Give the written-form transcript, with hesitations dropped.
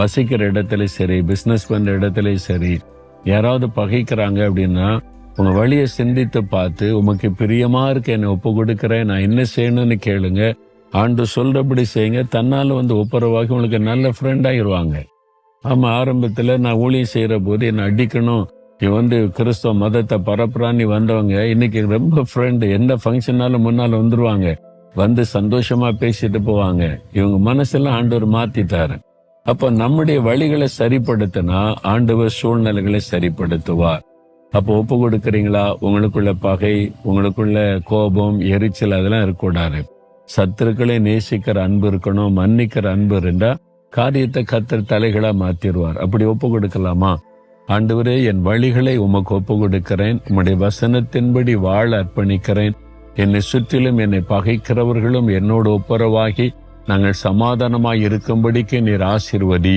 வசிக்கிற இடத்துல சரி, பிசினஸ் பண்ற இடத்துல சரி, யாராவது பகைக்கிறாங்க அப்படின்னா உங்க வழியை சிந்தித்து பார்த்து, உமக்கு பிரியமா இருக்க என்னை ஒப்பு கொடுக்கிறேன், நான் என்ன செய்யணும்னு கேளுங்க. ஆண்டு சொல்றபடி செய்யுங்க. தன்னால ஒப்புரவாகி உங்களுக்கு நல்ல ஃப்ரெண்ட் ஆகிருவாங்க. ஆமா, ஆரம்பத்துல நான் ஊழியம் செய்யற போது என்னை அடிக்கணும், இவன் கிறிஸ்தவ மதத்தை பரப்புறான்னு வந்தவங்க இன்னைக்கு ரொம்ப ஃப்ரெண்டு. எந்த ஃபங்க்ஷனாலும் முன்னால் வந்துருவாங்க, வந்து சந்தோஷமா பேசிட்டு போவாங்க. இவங்க மனசெல்லாம் ஆண்டவர் மாத்திட்டாரு. அப்ப நம்முடைய வழிகளை சரிப்படுத்தினா ஆண்டவர் சூழ்நிலைகளை சரிப்படுத்துவார். அப்போ ஒப்பு கொடுக்கறீங்களா? உங்களுக்குள்ள பகை, உங்களுக்குள்ள கோபம், எரிச்சல் அதெல்லாம் இருக்கக்கூடாது. சத்துருக்களை நேசிக்கிற அன்பு இருக்கணும். மன்னிக்கிற அன்பு இருந்தா காரியத்தை கர்த்தர் தலைகளா மாத்திடுவார். அப்படி ஒப்பு கொடுக்கலாமா? ஆண்டவரே, என் வழிகளை உமக்கு ஒப்பு கொடுக்கிறேன், உம்முடைய வசனத்தின்படி வாழ அர்ப்பணிக்கிறேன். என்னை சுற்றிலும் என்னை பகைக்கிறவர்களும் என்னோடு ஒப்புரவாகி நாங்கள் சமாதானமாய் இருக்கும்படிக்கு நீர் ஆசீர்வதியும்.